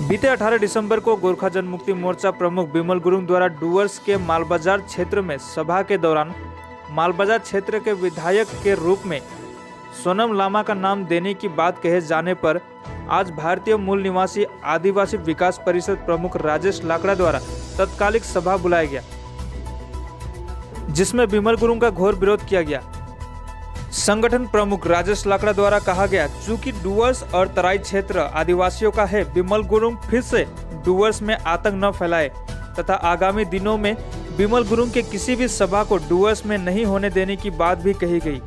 बीते 18 दिसंबर को गोरखा जनमुक्ति मोर्चा प्रमुख बिमल गुरुंग द्वारा डुवर्स के मालबाजार क्षेत्र में सभा के दौरान मालबाजार क्षेत्र के विधायक के रूप में सोनम लामा का नाम देने की बात कहे जाने पर आज भारतीय मूल निवासी आदिवासी विकास परिषद प्रमुख राजेश लाकड़ा द्वारा तत्कालिक सभा बुलाया गया, जिसमें बिमल गुरुंग का घोर विरोध किया गया। संगठन प्रमुख राजेश लाकड़ा द्वारा कहा गया, चूंकि डुवर्स और तराई क्षेत्र आदिवासियों का है, बिमल गुरुंग फिर से डुवर्स में आतंक न फैलाए तथा आगामी दिनों में बिमल गुरुंग के किसी भी सभा को डुवर्स में नहीं होने देने की बात भी कही गई।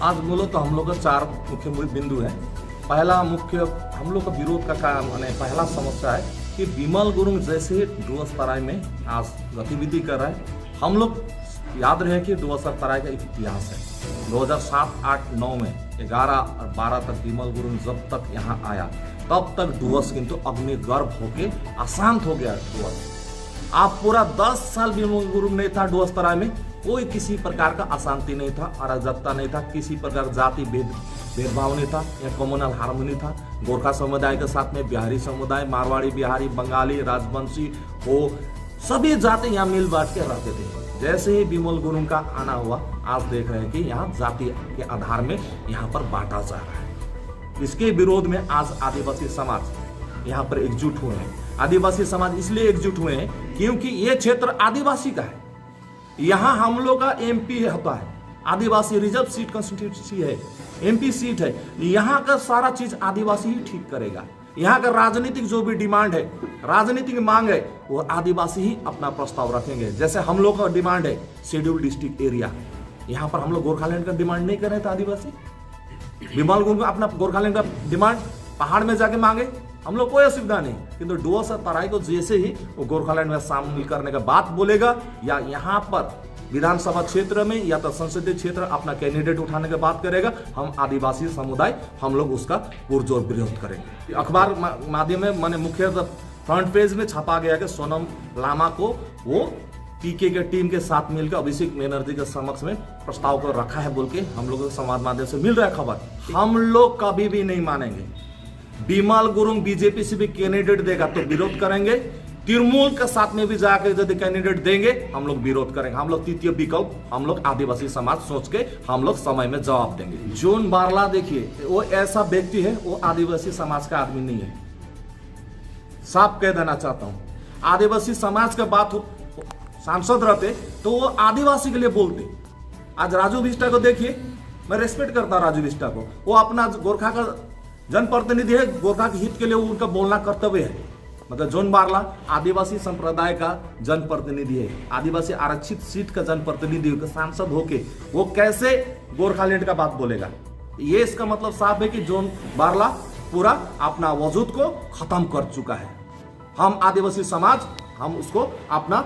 आज बोलो तो हम लोग का 4 मुख्य बिंदु है। पहला मुख्य हम लोग का विरोध का कारण पहला समस्या है कि बिमल गुरुंग जैसे डुवर्स तराई में आज गतिविधि कर रहा है। हम लोग याद रहे कि डुवर्स और तराई का एक इतिहास है। 2007, 8, 9 में 11 और 12 तक बिमल गुरुंग जब तक यहाँ आया तब तक डुवर्स किंतु अग्निगर्भ होके अशांत हो गया। डुवर्स आप पूरा 10 साल बिमल गुरुंग नहीं था डुवर्स तराई में, कोई किसी प्रकार का अशांति नहीं था, अराजकता नहीं था, किसी प्रकार जाति भेदभाव नहीं था, या कम्युनल हार्मनी था। गोरखा समुदाय के साथ में बिहारी समुदाय, मारवाड़ी, बिहारी, बंगाली, राजवंशी हो सभी जाति यहाँ मिल बांट के रहते थे। जैसे ही बिमल गुरुंग का आना हुआ, आज देख रहे हैं कि यहाँ जाति के आधार में यहाँ पर बांटा जा रहा है। इसके विरोध में आज आदिवासी समाज यहाँ पर एकजुट हुए हैं। आदिवासी समाज इसलिए एकजुट हुए हैं क्योंकि ये क्षेत्र आदिवासी का है। यहाँ हम लोग का एमपी होता है, आदिवासी रिजर्व सीट कंस्टिट्यूंसी है, एमपी सीट है। यहाँ का सारा चीज आदिवासी ही ठीक करेगा। यहाँ का राजनीतिक जो भी डिमांड है, राजनीतिक मांग है, वो आदिवासी ही अपना प्रस्ताव रखेंगे। जैसे हम लोग का डिमांड है शेड्यूल डिस्ट्रिक्ट एरिया, यहाँ पर हम लोग गोरखालैंड का डिमांड नहीं कर रहे थे। आदिवासी बिमल गुरुंग अपना गोरखालैंड का डिमांड पहाड़ में जाके मांगे, हम लोग कोई असुविधा नहीं। किंतु डुवर्स और तराई को जैसे ही वो गोरखालैंड में शामिल करने का बात बोलेगा या यहाँ पर विधानसभा क्षेत्र में या तो संसदीय क्षेत्र अपना कैंडिडेट उठाने की बात करेगा, हम आदिवासी समुदाय हम लोग उसका पुरजोर विरोध करेंगे। अखबार माध्यम में मैंने मुख्य फ्रंट पेज में छपा गया कि सोनम लामा को वो पीके के टीम के साथ मिलकर अभिषेक बनर्जी के समक्ष में प्रस्ताव को रखा है बोल के हम लोग संवाद माध्यम से मिल रहा है खबर। हम लोग कभी भी नहीं मानेंगे। बिमल गुरुंग बीजेपी से भी कैंडिडेट देगा तो विरोध करेंगे, तृणमूल के साथ में भी जाकर यदि कैंडिडेट देंगे हम लोग विरोध करेंगे। हम लोग तृतीय विकल्प हम लोग आदिवासी समाज सोच के हम लोग समय में जवाब देंगे। जोन बारला देखिए, वो ऐसा व्यक्ति है, वो आदिवासी समाज का आदमी नहीं है। साफ कह देना चाहता हूँ, आदिवासी समाज का बात सांसद रहते तो वो आदिवासी के लिए बोलते। आज राजू बिष्टा को देखिए, मैं रेस्पेक्ट करता हूँ राजू बिष्टा को, वो अपना गोरखा का जनप्रतिनिधि है, गोरखा के हित के लिए उनका बोलना कर्तव्य है। मतलब जोन बारला आदिवासी संप्रदाय का जनप्रतिनिधि है, आदिवासी आरक्षित सीट का जनप्रतिनिधि होकर सांसद होके वो कैसे गोरखालैंड का बात बोलेगा? ये इसका मतलब साफ है कि जोन बारला पूरा अपना वजूद को खत्म कर चुका है। हम आदिवासी समाज हम उसको अपना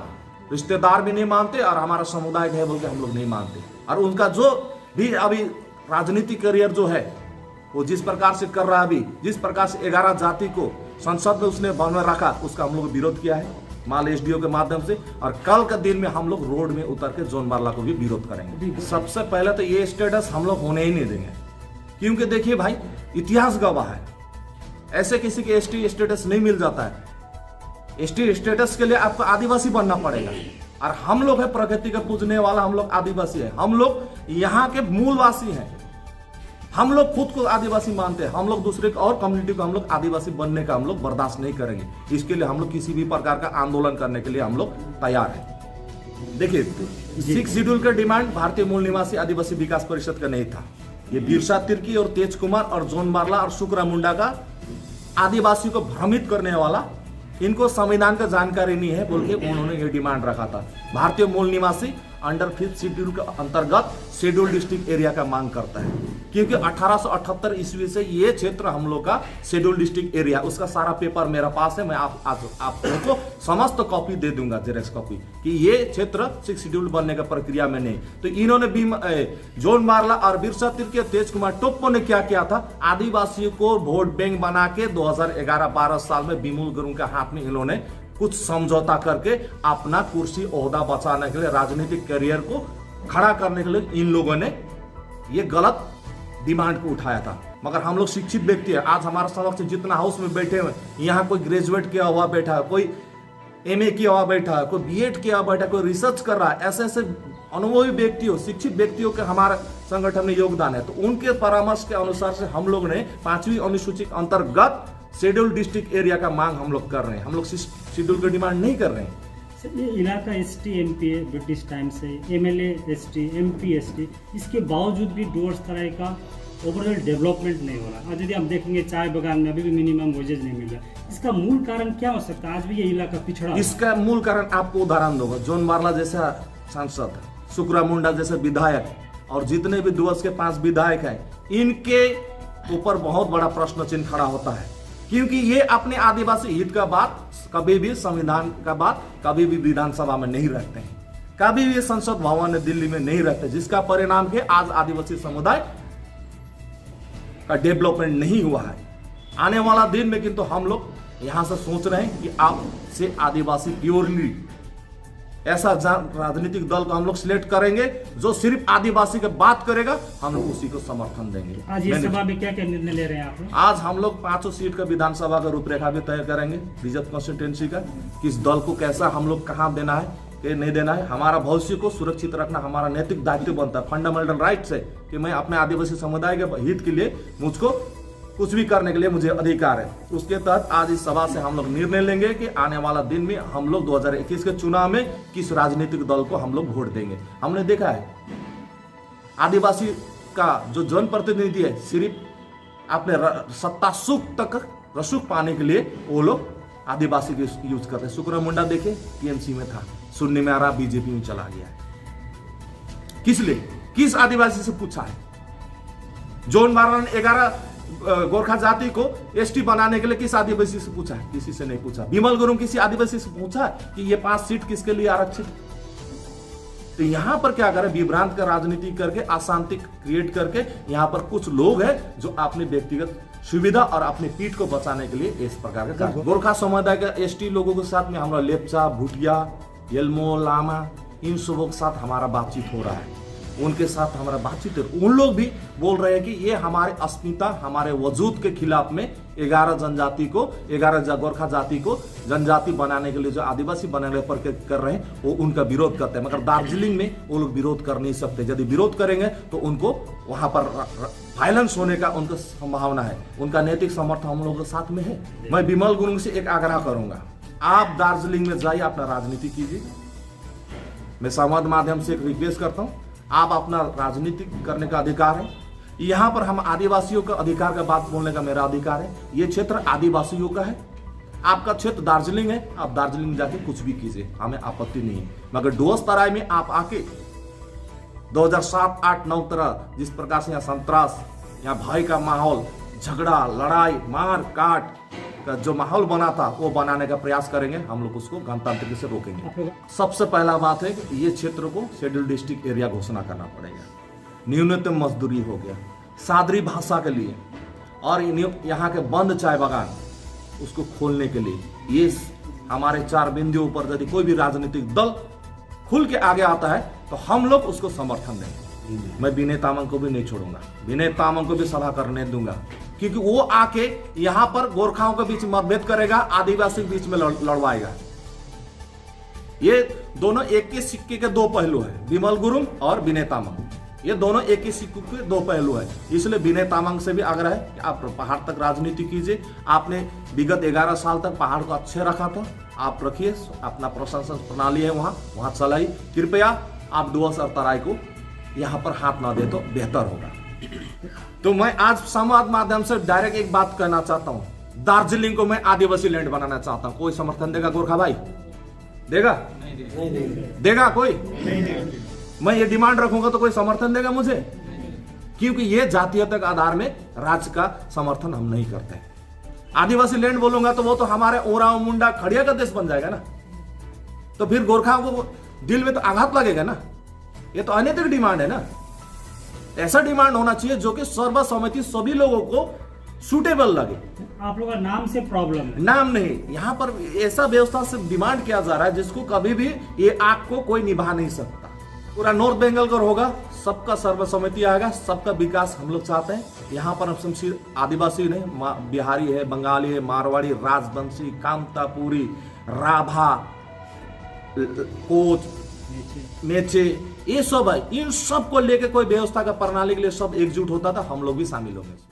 रिश्तेदार भी नहीं मानते और हमारा समुदाय है बोल के हम लोग नहीं मानते। और उनका जो भी अभी राजनीतिक करियर जो है वो जिस प्रकार से कर रहा है, अभी जिस प्रकार से 11 जाति को संसद में उसने भवन में रखा, उसका हम लोग विरोध किया है माल एसडीओ के माध्यम से। और कल का दिन में हम लोग रोड में उतर के जोन बारला को भी विरोध करेंगे। सबसे पहले तो ये स्टेटस हम लोग होने ही नहीं देंगे, क्योंकि देखिए भाई इतिहास गवाह है, ऐसे किसी के एसटी स्टेटस नहीं मिल जाता है। एसटी स्टेटस के लिए आपको आदिवासी बनना पड़ेगा। और हम लोग है प्रकृति का पूजने वाला, हम लोग आदिवासी है, हम लोग यहाँ के मूलवासी हैं। हम लोग खुद को आदिवासी मानते हैं, हम लोग दूसरे और कम्युनिटी को हम लोग आदिवासी बनने का हम लोग बर्दाश्त नहीं करेंगे। इसके लिए हम लोग किसी भी प्रकार का आंदोलन करने के लिए हम लोग तैयार हैं। देखिए 6 शेड्यूल का डिमांड भारतीय मूल निवासी आदिवासी विकास परिषद का नहीं था। ये बिरसा तिर्की और तेज कुमार और जोन बारला और शुक्रा मुंडा का आदिवासी को भ्रमित करने वाला, इनको संविधान का जानकारी नहीं है बोल के उन्होंने ये डिमांड रखा था। भारतीय मूल निवासी अंडर 5th शेड्यूल के अंतर्गत शेड्यूल डिस्ट्रिक्ट एरिया का मांग करता है, क्योंकि 1878 ईस्वी से ये क्षेत्र हम लोग का शेड्यूल डिस्ट्रिक्ट एरिया, उसका सारा पेपर मेरा पास है। मैं आप लोगों को समस्त कॉपी दे दूंगा, जेरेक्स कॉपी, कि ये क्षेत्र 6 शेड्यूल बनने का प्रक्रिया में नहीं। तो इन्होंने जोन बारला और बिरसा तिर्की, तेज कुमार टोप्पो ने क्या किया था, आदिवासियों को वोट बैंक बना के 2011-12 साल में बिमल गुरुंग के हाथ में इन्होंने कुछ समझौता करके अपना कुर्सी ओहदा बचाने के लिए, राजनीतिक करियर को खड़ा करने के लिए इन लोगों ने ये गलत डिमांड को उठाया था। मगर हम लोग शिक्षित व्यक्ति है, आज हमारे समक्ष जितना हाउस में बैठे हुए, यहाँ कोई ग्रेजुएट किया हुआ बैठा है, कोई एमए किया हुआ बैठा है, कोई बीएड किया हुआ बैठा है, कोई रिसर्च कर रहा है, ऐसे ऐसे अनुभवी व्यक्तियों, शिक्षित व्यक्तियों के हमारे संगठन में योगदान है। तो उनके परामर्श के अनुसार से हम लोग ने 5वीं अनुसूची के अंतर्गत शेड्यूल डिस्ट्रिक्ट एरिया का मांग हम लोग कर रहे हैं। हम लोग शेड्यूल की डिमांड नहीं कर रहे हैं। ये इलाका एसटी एमपी है ब्रिटिश टाइम से, एमएलए एसटी, एमपी एसटी, इसके बावजूद भी डुवर्स तराई का ओवरऑल डेवलपमेंट नहीं हो रहा। आज यदि आप देखेंगे चाय बागान में अभी भी मिनिमम वेजेज नहीं मिल रहा। इसका मूल कारण क्या हो सकता है? आज भी ये इलाका पिछड़ा। इसका मूल कारण आपको उदाहरण दूंगा, जॉन बारला जैसा सांसद, सुकरा मुंडा जैसे विधायक और जितने भी डुवर्स के 5 विधायक हैं, इनके ऊपर बहुत बड़ा प्रश्न चिन्ह खड़ा होता है, क्योंकि ये अपने आदिवासी हित का बात कभी भी, संविधान का बात कभी भी विधानसभा में नहीं रखते हैं, कभी भी संसद भवन दिल्ली में नहीं रखते, जिसका परिणाम है आज आदिवासी समुदाय का डेवलपमेंट नहीं हुआ है। आने वाला दिन में किंतु हम लोग यहां से सोच रहे हैं कि आप से आदिवासी प्योरली ऐसा राजनीतिक दल को हम लोग सिलेक्ट करेंगे जो सिर्फ आदिवासी की बात करेगा, हम लोग उसी को समर्थन देंगे। आज ये सभा में क्या क्या निर्णय ले रहे हैं आप? आज हम लोग 5 सीट का विधानसभा का रूपरेखा भी तय करेंगे, रिजर्व कॉन्स्टिट्यूंसी का, किस दल को कैसा हम लोग कहाँ देना है, कि नहीं देना है। हमारा भविष्य को सुरक्षित रखना हमारा नैतिक दायित्व बनता है, फंडामेंटल राइट्स है कि मैं अपने आदिवासी समुदाय के हित के लिए, मुझको कुछ भी करने के लिए मुझे अधिकार है। उसके तहत आज इस सभा से हम लोग निर्णय लेंगे कि आने वाला दिन में हम लोग 2021 के चुनाव में किस राजनीतिक दल को हम लोग वोट देंगे। हमने देखा है आदिवासी का जो जनप्रतिनिधि है, सिर्फ अपने सत्ता सुख तक रसूख पाने के लिए वो लोग आदिवासी को यूज करते हैं। सुकरा मुंडा देखे टीएमसी में था, सुनने में आ रहा बीजेपी में चला गया है। किस लिए, किस आदिवासी से पूछा है? जॉन बारला ने 11 गोरखा जाति को एसटी बनाने के लिए किस आदिवासी से पूछा है? किसी से नहीं पूछा। बिमल गुरुंग किसी आदिवासी से पूछा है कि ये 5 सीट किसके लिए आरक्षित? तो यहां पर क्या करे, विभ्रांत का राजनीति करके, अशांति क्रिएट करके, यहां पर कुछ लोग हैं जो अपने व्यक्तिगत सुविधा और अपने पीठ को बचाने के लिए इस प्रकार का गोरखा समुदाय के एसटी लोगों के साथ में हमारा लेप्चा, भुटिया, येल्मो, लामा, इन सबों के साथ हमारा बातचीत हो रहा है, उनके साथ हमारा बातचीत है। उन लोग भी बोल रहे हैं कि ये हमारे अस्मिता, हमारे वजूद के खिलाफ में 11 जनजाति को, 11 गोरखा जाति को जनजाति बनाने के लिए जो आदिवासी बनाने पर कर रहे हैं, वो उनका विरोध करते हैं। मगर दार्जिलिंग में वो लोग विरोध कर नहीं सकते। यदि विरोध करेंगे तो उनको वहां पर वायलेंस होने का उनका संभावना है। उनका नैतिक समर्थन हम लोगों के साथ में है। मैं बिमल गुरुंग से एक आग्रह करूंगा, आप दार्जिलिंग में जाइए, अपना राजनीति कीजिए। मैं संवाद माध्यम से एक रिक्वेस्ट करता हूँ, आप अपना राजनीति करने का अधिकार है। यहाँ पर हम आदिवासियों का अधिकार का बात बोलने का मेरा अधिकार है। ये क्षेत्र आदिवासियों का है। आपका क्षेत्र दार्जिलिंग है, आप दार्जिलिंग जाके कुछ भी कीजिए, हमें आपत्ति नहीं है। मगर डुवर्स तराई में आप आके 2007, 8, 9 तरह जिस प्रकार से यहाँ संतरास, यहाँ भय का माहौल, झगड़ा, लड़ाई, मार काट का जो माहौल बना था, वो बनाने का प्रयास करेंगे। हम लोग उसको गणतांत्रिक से रोकेंगे। सबसे पहला बात है कि ये क्षेत्र को शेड्यूल डिस्ट्रिक्ट एरिया घोषणा करना पड़ेगा। न्यूनतम मजदूरी हो गया, सादरी भाषा के लिए, और यहाँ के बंद चाय बागान उसको खोलने के लिए, ये हमारे 4 बिंदुओं पर यदि कोई भी राजनीतिक दल खुल के आगे आता है तो हम लोग उसको समर्थन देंगे। मैं विनय तामांग को भी नहीं छोड़ूंगा, विनय तामांग को भी सभा करने दूंगा, क्योंकि वो आके यहां पर गोरखाओं के बीच मतभेद करेगा, आदिवासी के बीच में लड़वाएगा। ये दोनों एक के सिक्के के 2 पहलू हैं, बिमल गुरुंग और विनय तामांग। ये दोनों एक ही सिक्के के 2 पहलू हैं। इसलिए विनय तामांग से भी आग्रह है कि आप पहाड़ तक राजनीति कीजिए। आपने विगत 11 साल तक पहाड़ को अच्छे रखा था, आप रखिए। अपना प्रशासन प्रणाली है वहां चलाइए। कृपया आप डुवर्स और तराई को यहाँ पर हाथ ना दे तो बेहतर होगा। तो मैं आज संवाद माध्यम से डायरेक्ट एक बात कहना चाहता हूँ, दार्जिलिंग को मैं आदिवासी लैंड बनाना चाहता हूँ। कोई समर्थन देगा गोरखा भाई? देगा? देगा कोई? मैं ये डिमांड रखूंगा तो कोई समर्थन देगा मुझे? क्योंकि ये जातीयता के आधार में राज्य का समर्थन हम नहीं करते। आदिवासी लैंड बोलूंगा तो वो तो हमारे ओराव, मुंडा, खड़िया का देश बन जाएगा ना। तो फिर गोरखाओं को दिल में तो आघात लगेगा ना। ये तो अनैतिक डिमांड है ना। ऐसा डिमांड होना चाहिए जो कि सर्वसम्मति सभी लोगों को सूटेबल लगे। आप लोग का नाम से प्रॉब्लम है। नाम नहीं, यहाँ पर ऐसा व्यवस्था से डिमांड किया जा रहा है जिसको कभी भी ये आग को कोई निभा नहीं सकता। पूरा नॉर्थ बंगाल का होगा, सबका सर्वसम्मति आएगा, सबका विकास हम लोग चाहते हैं। यहाँ पर हम सिर्फ आदिवासी नहीं, बिहारी है, बंगाली है, मारवाड़ी, राजवंशी, कामतापुरी, राभा, कोच, मेचे, ये सब है। इन सब को लेके कोई व्यवस्था का प्रणाली के लिए सब एकजुट होता था, हम लोग भी शामिल होंगे।